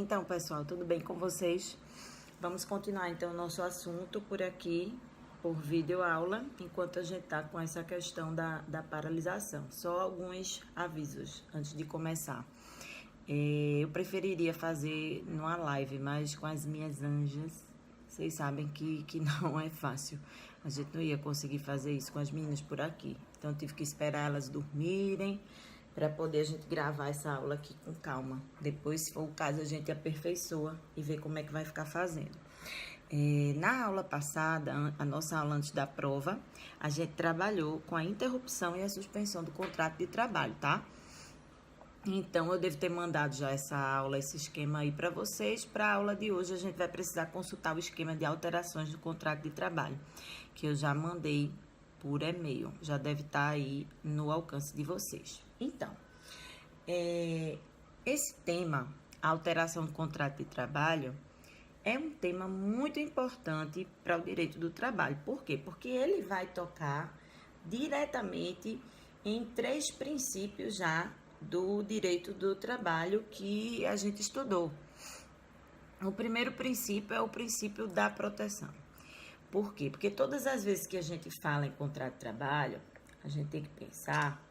Então, pessoal, tudo bem com vocês? Vamos continuar, então, o nosso assunto por aqui, por videoaula, enquanto a gente tá com essa questão da paralisação. Só alguns avisos antes de começar. Eu preferiria fazer numa live, mas com as minhas anjas, vocês sabem que não é fácil. A gente não ia conseguir fazer isso com as meninas por aqui. Então, eu tive que esperar elas dormirem para poder a gente gravar essa aula aqui com calma. Depois, se for o caso, a gente aperfeiçoa e vê como é que vai ficar fazendo. Na aula passada, a nossa aula antes da prova, a gente trabalhou com a interrupção e a suspensão do contrato de trabalho, tá? Então, eu devo ter mandado já essa aula, esse esquema aí para vocês. Para a aula de hoje, a gente vai precisar consultar o esquema de alterações do contrato de trabalho, que eu já mandei por e-mail. Já deve estar aí no alcance de vocês. Então, esse tema, a alteração do contrato de trabalho, é um tema muito importante para o direito do trabalho. Por quê? Porque ele vai tocar diretamente em 3 princípios já do direito do trabalho que a gente estudou. O primeiro princípio é o princípio da proteção. Por quê? Porque todas as vezes que a gente fala em contrato de trabalho, a gente tem que pensar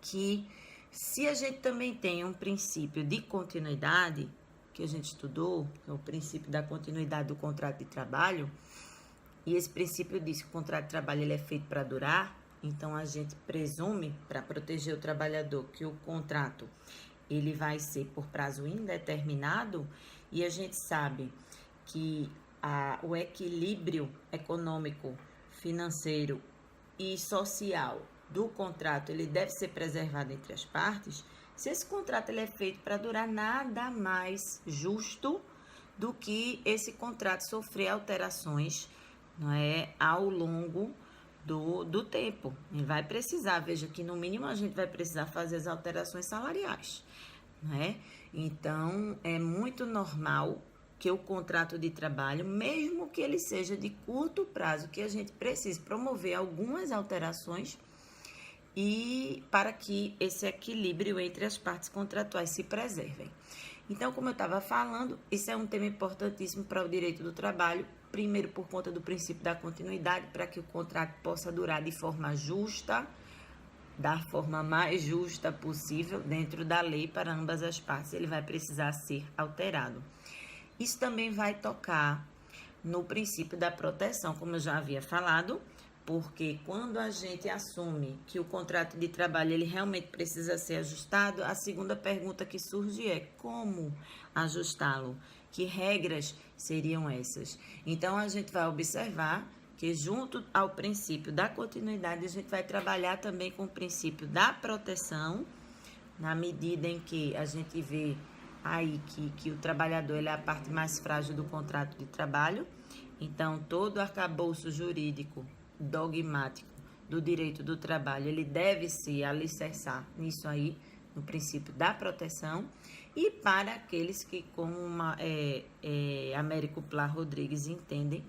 que se a gente também tem um princípio de continuidade, que a gente estudou, que é o princípio da continuidade do contrato de trabalho, e esse princípio diz que o contrato de trabalho ele é feito para durar, então a gente presume, para proteger o trabalhador, que o contrato ele vai ser por prazo indeterminado, e a gente sabe que o equilíbrio econômico, financeiro e social do contrato, ele deve ser preservado entre as partes. Se esse contrato ele é feito para durar, nada mais justo do que esse contrato sofrer alterações, não é, ao longo do tempo. E vai precisar, veja que no mínimo a gente vai precisar fazer as alterações salariais, né? Então, é muito normal que o contrato de trabalho, mesmo que ele seja de curto prazo, que a gente precise promover algumas alterações e para que esse equilíbrio entre as partes contratuais se preservem. Então, como eu estava falando, isso é um tema importantíssimo para o direito do trabalho, primeiro por conta do princípio da continuidade, para que o contrato possa durar de forma justa, da forma mais justa possível, dentro da lei para ambas as partes, ele vai precisar ser alterado. Isso também vai tocar no princípio da proteção, como eu já havia falado, porque quando a gente assume que o contrato de trabalho ele realmente precisa ser ajustado, a segunda pergunta que surge é como ajustá-lo? Que regras seriam essas? Então, a gente vai observar que junto ao princípio da continuidade, a gente vai trabalhar também com o princípio da proteção, na medida em que a gente vê aí que o trabalhador ele é a parte mais frágil do contrato de trabalho. Então, todo o arcabouço jurídico dogmático do direito do trabalho, ele deve se alicerçar nisso aí, no princípio da proteção. E para aqueles que, como Américo Plá Rodrigues entendem,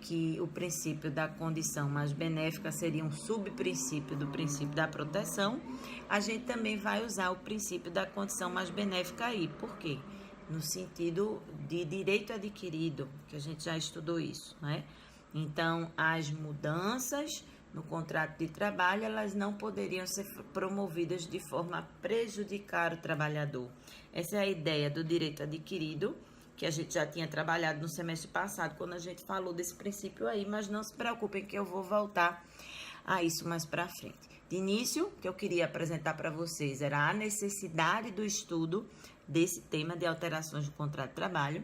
que o princípio da condição mais benéfica seria um subprincípio do princípio da proteção, a gente também vai usar o princípio da condição mais benéfica aí. Por quê? No sentido de direito adquirido, que a gente já estudou isso, né? Então, as mudanças no contrato de trabalho, elas não poderiam ser promovidas de forma a prejudicar o trabalhador. Essa é a ideia do direito adquirido, que a gente já tinha trabalhado no semestre passado, quando a gente falou desse princípio aí, mas não se preocupem que eu vou voltar a isso mais para frente. De início, o que eu queria apresentar para vocês era a necessidade do estudo desse tema de alterações do contrato de trabalho,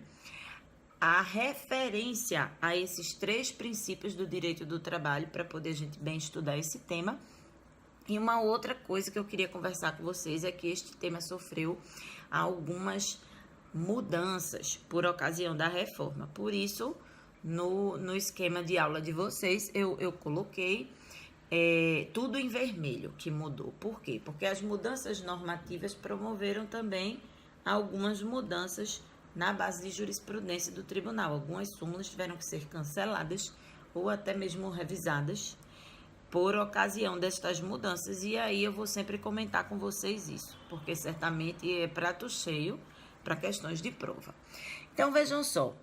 a referência a esses 3 princípios do direito do trabalho para poder a gente bem estudar esse tema. E uma outra coisa que eu queria conversar com vocês é que este tema sofreu algumas mudanças por ocasião da reforma. Por isso, no esquema de aula de vocês, eu coloquei tudo em vermelho que mudou. Por quê? Porque as mudanças normativas promoveram também algumas mudanças na base de jurisprudência do tribunal. Algumas súmulas tiveram que ser canceladas ou até mesmo revisadas por ocasião destas mudanças. E aí eu vou sempre comentar com vocês isso, porque certamente é prato cheio para questões de prova. Então, vejam só,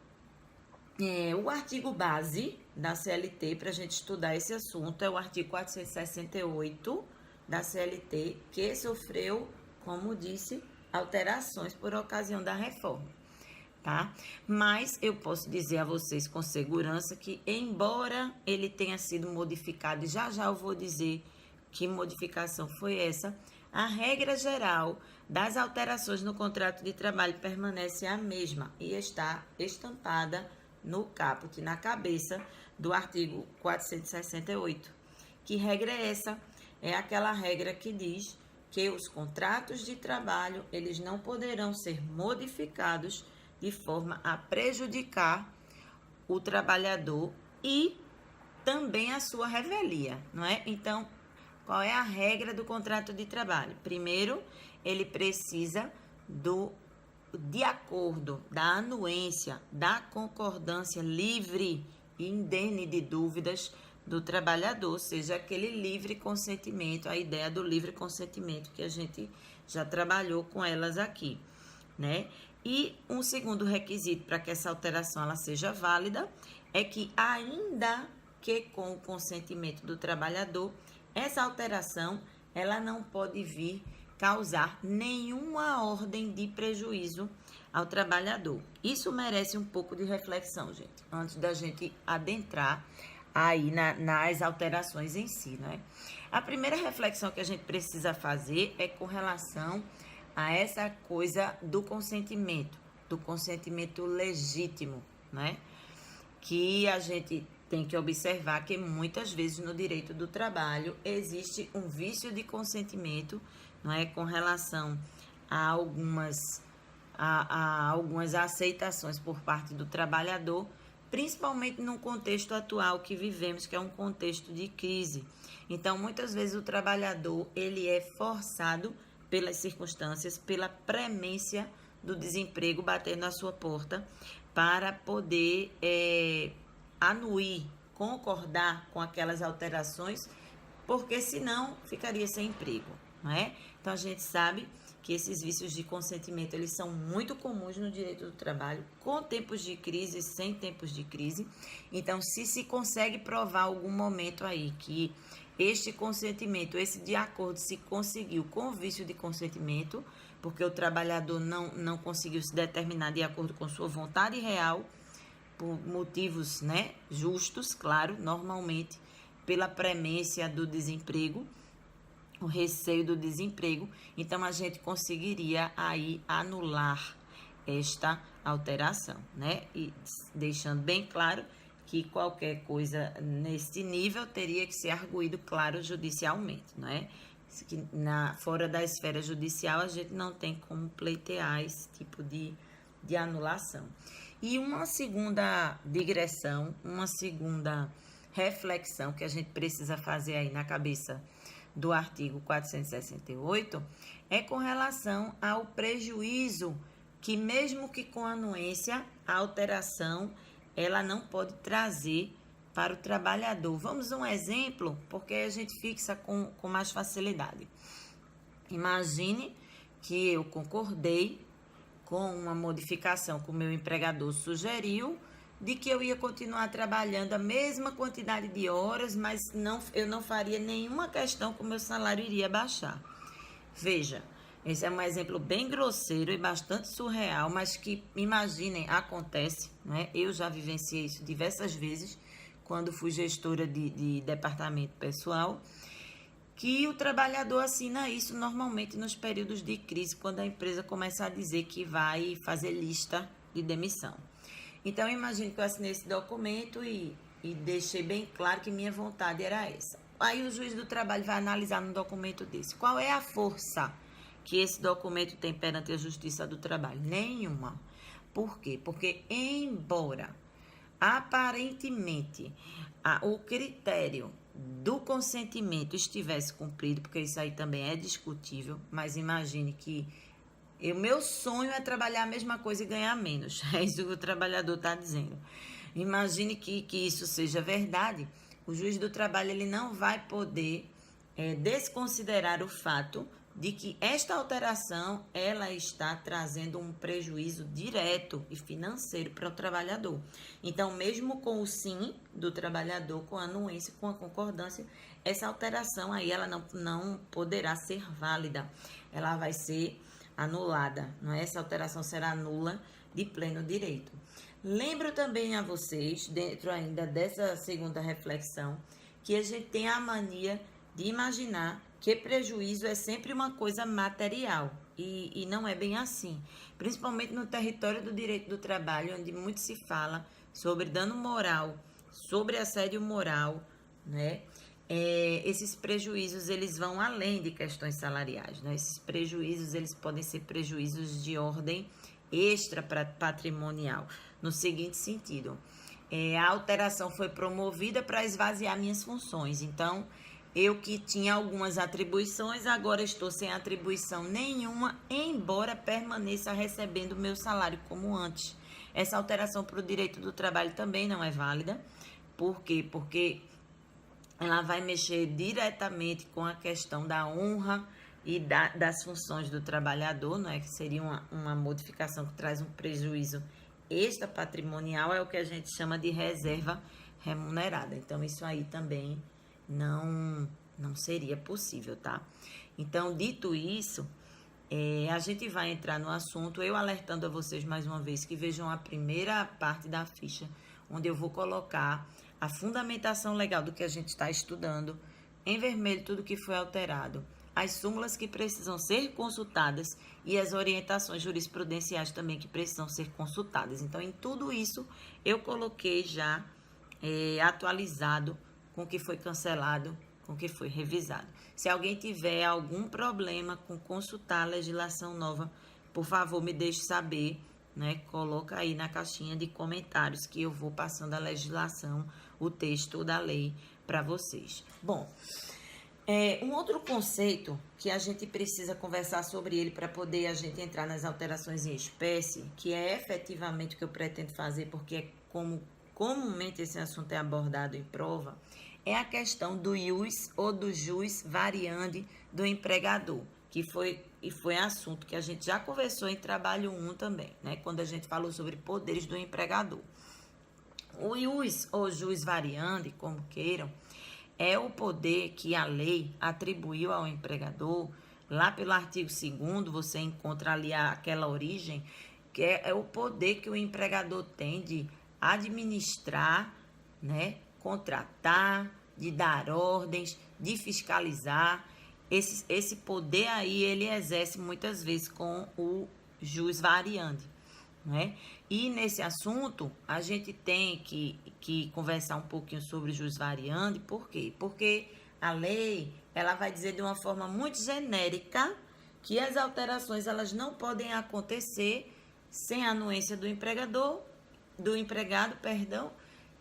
o artigo base da CLT para a gente estudar esse assunto é o artigo 468 da CLT, que sofreu, como disse, alterações por ocasião da reforma, tá? Mas eu posso dizer a vocês com segurança que, embora ele tenha sido modificado, e já eu vou dizer que modificação foi essa, a regra geral das alterações no contrato de trabalho permanece a mesma e está estampada no caput, na cabeça do artigo 468. Que regra é essa? É aquela regra que diz que os contratos de trabalho, eles não poderão ser modificados de forma a prejudicar o trabalhador e também a sua revelia, não é? Então, qual é a regra do contrato de trabalho? Primeiro, ele precisa de acordo, da anuência, da concordância livre e indene de dúvidas do trabalhador, ou seja, aquele livre consentimento, a ideia do livre consentimento que a gente já trabalhou com elas aqui, né? E um segundo requisito para que essa alteração ela seja válida é que, ainda que com o consentimento do trabalhador, essa alteração ela não pode vir causar nenhuma ordem de prejuízo ao trabalhador. Isso merece um pouco de reflexão, gente, antes da gente adentrar aí nas alterações em si, né? A primeira reflexão que a gente precisa fazer é com relação a essa coisa do consentimento legítimo, né? Que a gente tem que observar que muitas vezes no direito do trabalho existe um vício de consentimento, não é, com relação a algumas aceitações por parte do trabalhador, principalmente no contexto atual que vivemos, que é um contexto de crise. Então, muitas vezes o trabalhador ele é forçado pelas circunstâncias, pela premência do desemprego batendo na sua porta, para poder anuir, concordar com aquelas alterações, porque senão ficaria sem emprego, não é? Então, a gente sabe que esses vícios de consentimento, eles são muito comuns no direito do trabalho, com tempos de crise, sem tempos de crise. Então, se consegue provar algum momento aí que este consentimento, esse de acordo se conseguiu com o vício de consentimento, porque o trabalhador não conseguiu se determinar de acordo com sua vontade real, por motivos, né, justos, claro, normalmente pela premência do desemprego, o receio do desemprego, então a gente conseguiria aí anular esta alteração, né? E deixando bem claro que qualquer coisa neste nível teria que ser arguído, claro, judicialmente, não é? Fora da esfera judicial, a gente não tem como pleitear esse tipo de anulação. E uma segunda digressão, uma segunda reflexão que a gente precisa fazer aí na cabeça do artigo 468 é com relação ao prejuízo que, mesmo que com anuência, a alteração ela não pode trazer para o trabalhador. Vamos a um exemplo, porque a gente fixa com mais facilidade. Imagine que eu concordei com uma modificação que o meu empregador sugeriu, de que eu ia continuar trabalhando a mesma quantidade de horas, mas eu não faria nenhuma questão que o meu salário iria baixar. Veja, esse é um exemplo bem grosseiro e bastante surreal, mas que, imaginem, acontece, né? Eu já vivenciei isso diversas vezes, quando fui gestora de departamento pessoal, que o trabalhador assina isso normalmente nos períodos de crise, quando a empresa começa a dizer que vai fazer lista de demissão. Então, imagine que eu assinei esse documento e deixei bem claro que minha vontade era essa. Aí o juiz do trabalho vai analisar no documento desse. Qual é a força que esse documento tem perante a Justiça do Trabalho? Nenhuma. Por quê? Porque, embora aparentemente o critério do consentimento estivesse cumprido, porque isso aí também é discutível, mas imagine que o meu sonho é trabalhar a mesma coisa e ganhar menos. É isso que o trabalhador está dizendo. Imagine que isso seja verdade. O juiz do trabalho ele não vai poder desconsiderar o fato de que esta alteração ela está trazendo um prejuízo direto e financeiro para o trabalhador. Então, mesmo com o sim do trabalhador, com a anuência, com a concordância, essa alteração aí ela não poderá ser válida, ela vai ser anulada, não é? Essa alteração será nula de pleno direito. Lembro também a vocês, dentro ainda dessa segunda reflexão, que a gente tem a mania de imaginar que prejuízo é sempre uma coisa material, e não é bem assim. Principalmente no território do direito do trabalho, onde muito se fala sobre dano moral, sobre assédio moral, né? Esses prejuízos, eles vão além de questões salariais, né? Esses prejuízos, eles podem ser prejuízos de ordem extra patrimonial, no seguinte sentido: a alteração foi promovida para esvaziar minhas funções, então eu que tinha algumas atribuições, agora estou sem atribuição nenhuma, embora permaneça recebendo o meu salário como antes. Essa alteração para o direito do trabalho também não é válida. Por quê? Porque ela vai mexer diretamente com a questão da honra e das funções do trabalhador, não é? Que seria uma modificação que traz um prejuízo extra patrimonial, é o que a gente chama de reserva remunerada. Então, isso aí também não seria possível, tá? Então, dito isso, a gente vai entrar no assunto, eu alertando a vocês mais uma vez que vejam a primeira parte da ficha, onde eu vou colocar a fundamentação legal do que a gente está estudando, em vermelho tudo que foi alterado, as súmulas que precisam ser consultadas e as orientações jurisprudenciais também que precisam ser consultadas. Então, em tudo isso, eu coloquei já atualizado com o que foi cancelado, com o que foi revisado. Se alguém tiver algum problema com consultar a legislação nova, por favor, me deixe saber, né? Coloca aí na caixinha de comentários que eu vou passando a legislação, o texto da lei para vocês. Bom, um outro conceito que a gente precisa conversar sobre ele para poder a gente entrar nas alterações em espécie, que é efetivamente o que eu pretendo fazer, porque é como comumente esse assunto é abordado em prova, é a questão do ius ou do jus variandi do empregador, que foi assunto que a gente já conversou em trabalho 1 também, né? Quando a gente falou sobre poderes do empregador. O ius ou jus variandi, como queiram, é o poder que a lei atribuiu ao empregador. Lá pelo artigo 2º, você encontra ali aquela origem, que é o poder que o empregador tem de administrar, né, contratar, de dar ordens, de fiscalizar. Esse poder aí, ele exerce muitas vezes com o jus variandi, né? E nesse assunto, a gente tem que conversar um pouquinho sobre o jus variandi. Por quê? Porque a lei, ela vai dizer de uma forma muito genérica que as alterações, elas não podem acontecer sem a anuência do empregado,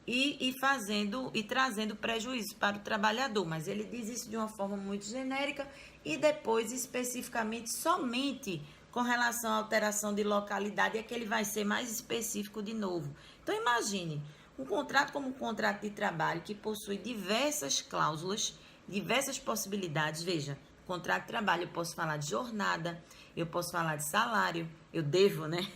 e trazendo prejuízo para o trabalhador. Mas ele diz isso de uma forma muito genérica e depois especificamente somente com relação à alteração de localidade é que ele vai ser mais específico de novo. Então imagine um contrato como um contrato de trabalho que possui diversas cláusulas, diversas possibilidades. Veja, contrato de trabalho, eu posso falar de jornada, eu posso falar de salário, eu devo, né,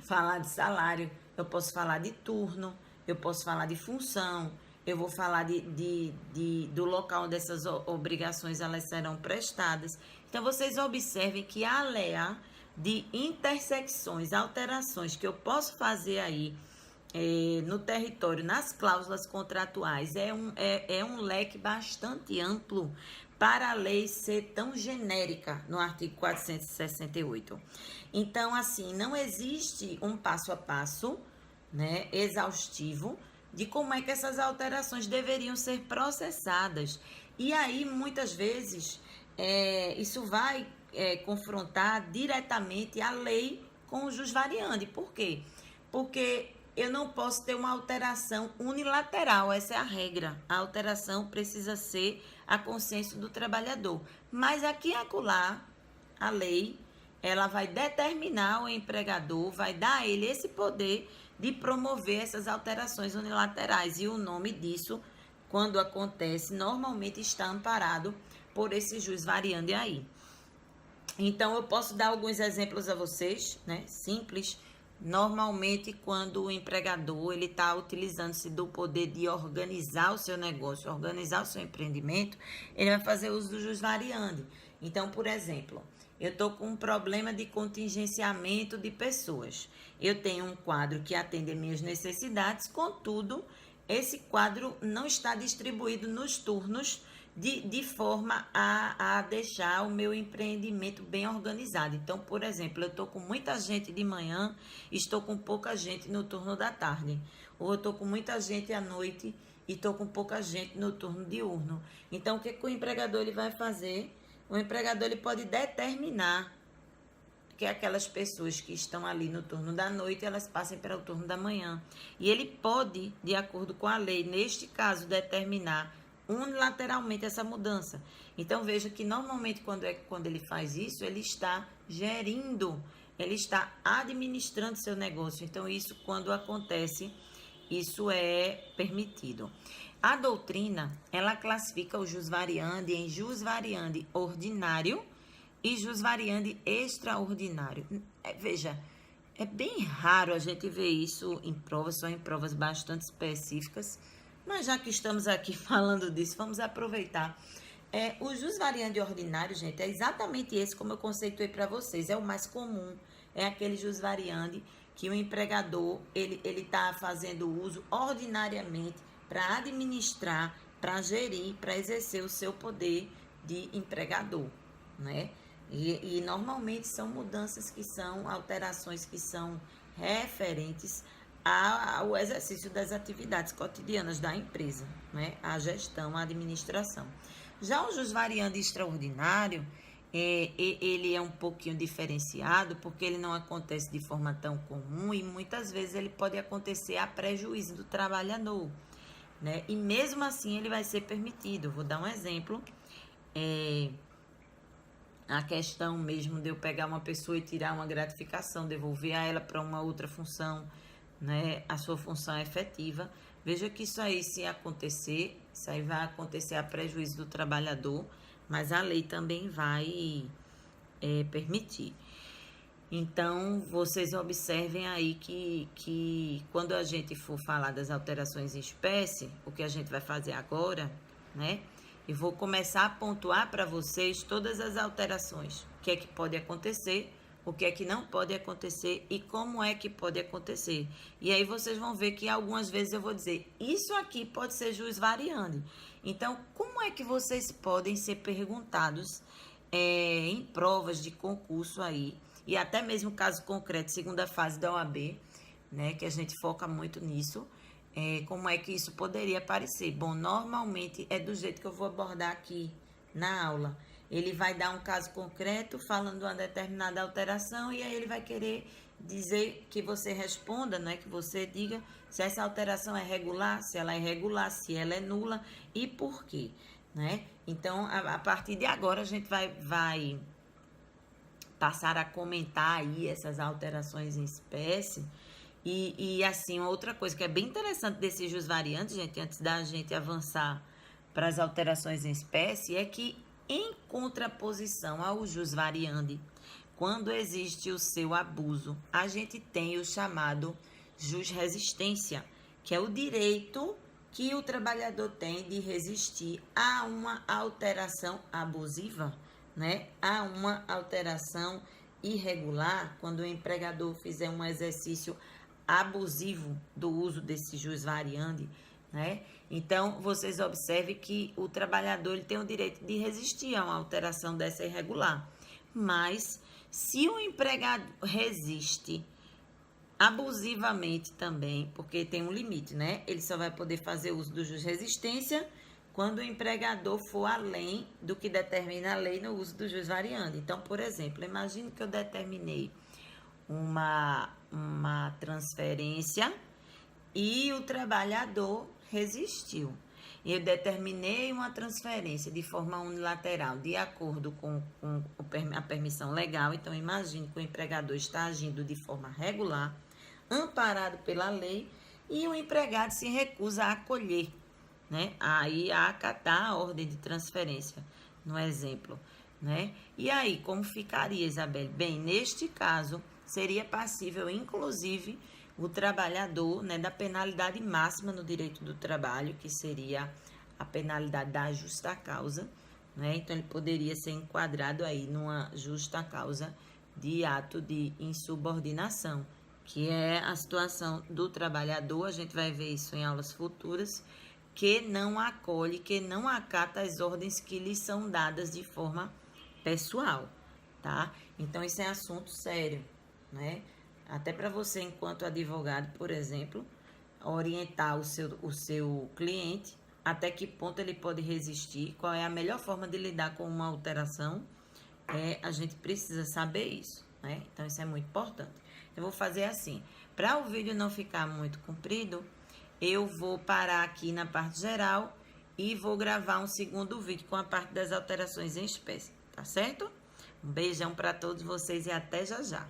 falar de salário, eu posso falar de turno, eu posso falar de função, eu vou falar do local onde essas obrigações elas serão prestadas. Então, vocês observem que a alea de intersecções, alterações que eu posso fazer aí no território, nas cláusulas contratuais, é um leque bastante amplo para a lei ser tão genérica no artigo 468. Então, assim, não existe um passo a passo, né, exaustivo de como é que essas alterações deveriam ser processadas. E aí, muitas vezes, isso vai confrontar diretamente a lei com o jus variandi. Por quê? Porque eu não posso ter uma alteração unilateral, essa é a regra. A alteração precisa ser a consenso do trabalhador. Mas aqui e acolá, a lei, ela vai determinar o empregador, vai dar a ele esse poder de promover essas alterações unilaterais. E o nome disso, quando acontece, normalmente está amparado por esse jus variandi aí. Então, eu posso dar alguns exemplos a vocês, né? Simples. Normalmente, quando o empregador ele está utilizando-se do poder de organizar o seu negócio, organizar o seu empreendimento, ele vai fazer uso do jus variandi. Então, por exemplo, eu estou com um problema de contingenciamento de pessoas. Eu tenho um quadro que atende às minhas necessidades, contudo, esse quadro não está distribuído nos turnos de forma a deixar o meu empreendimento bem organizado. Então, por exemplo, eu estou com muita gente de manhã, estou com pouca gente no turno da tarde. Ou eu estou com muita gente à noite e estou com pouca gente no turno diurno. Então, o que o empregador ele vai fazer? O empregador ele pode determinar que aquelas pessoas que estão ali no turno da noite, elas passem para o turno da manhã. E ele pode, de acordo com a lei, neste caso, determinar unilateralmente essa mudança. Então, veja que normalmente quando ele faz isso, ele está gerindo, ele está administrando seu negócio. Então, isso quando acontece, isso é permitido. A doutrina, ela classifica o jus variandi em jus variandi ordinário e jus variandi extraordinário. Veja, é bem raro a gente ver isso em provas, só em provas bastante específicas. Mas já que estamos aqui falando disso, vamos aproveitar. O jus variandi ordinário, gente, é exatamente esse como eu conceituei para vocês. É o mais comum, é aquele jus variandi que o empregador ele está fazendo uso ordinariamente para administrar, para gerir, para exercer o seu poder de empregador, né? E normalmente são mudanças que são alterações que são referentes ao exercício das atividades cotidianas da empresa, né? A gestão, a administração. Já o jus variandi extraordinário, ele é um pouquinho diferenciado, porque ele não acontece de forma tão comum e muitas vezes ele pode acontecer a prejuízo do trabalhador, né? E mesmo assim ele vai ser permitido. Vou dar um exemplo. A questão mesmo de eu pegar uma pessoa e tirar uma gratificação, devolver a ela para uma outra função, né, a sua função efetiva. Veja que isso aí, se acontecer, isso aí vai acontecer a prejuízo do trabalhador, mas a lei também vai permitir. Então, vocês observem aí que quando a gente for falar das alterações em espécie, o que a gente vai fazer agora, né? Eu vou começar a pontuar para vocês todas as alterações. O que é que pode acontecer, o que é que não pode acontecer e como é que pode acontecer. E aí vocês vão ver que algumas vezes eu vou dizer, isso aqui pode ser jus variandi. Então, como é que vocês podem ser perguntados em provas de concurso aí, e até mesmo caso concreto, segunda fase da OAB, né, que a gente foca muito nisso, como é que isso poderia aparecer? Bom, normalmente é do jeito que eu vou abordar aqui na aula. Ele vai dar um caso concreto falando uma determinada alteração e aí ele vai querer dizer que você responda, né, que você diga se essa alteração é regular, se ela é irregular, se ela é nula e por quê, né? Então, a partir de agora a gente vai passar a comentar aí essas alterações em espécie. E assim, outra coisa que é bem interessante desse jus variandi, gente, antes da gente avançar para as alterações em espécie, é que em contraposição ao jus variandi, quando existe o seu abuso, a gente tem o chamado jus resistência, que é o direito que o trabalhador tem de resistir a uma alteração abusiva, né? A uma alteração irregular, quando o empregador fizer um exercício abusivo do uso desse jus variandi, né? Então, vocês observem que o trabalhador ele tem o direito de resistir a uma alteração dessa irregular. Mas, se o empregado resiste abusivamente também, porque tem um limite, né? Ele só vai poder fazer uso do jus resistência quando o empregador for além do que determina a lei no uso do jus variandi. Então, por exemplo, imagine que eu determinei uma transferência e o trabalhador resistiu. Eu determinei uma transferência de forma unilateral, de acordo com a permissão legal. Então, imagine que o empregador está agindo de forma regular, amparado pela lei, e o empregado se recusa a acolher, né? Aí a acatar a ordem de transferência, no exemplo. né? E aí, como ficaria, Isabelle? Bem, neste caso, seria passível, inclusive, o trabalhador, né, da penalidade máxima no direito do trabalho, que seria a penalidade da justa causa, né? Então, ele poderia ser enquadrado aí numa justa causa de ato de insubordinação, que é a situação do trabalhador, a gente vai ver isso em aulas futuras, que não acolhe, que não acata as ordens que lhe são dadas de forma pessoal, tá? Então, isso é assunto sério, né? Até para você, enquanto advogado, por exemplo, orientar o seu cliente até que ponto ele pode resistir, qual é a melhor forma de lidar com uma alteração, a gente precisa saber isso, né? Então, isso é muito importante. Eu vou fazer assim, para o vídeo não ficar muito comprido, eu vou parar aqui na parte geral e vou gravar um segundo vídeo com a parte das alterações em espécie, tá certo? Um beijão para todos vocês e até já já.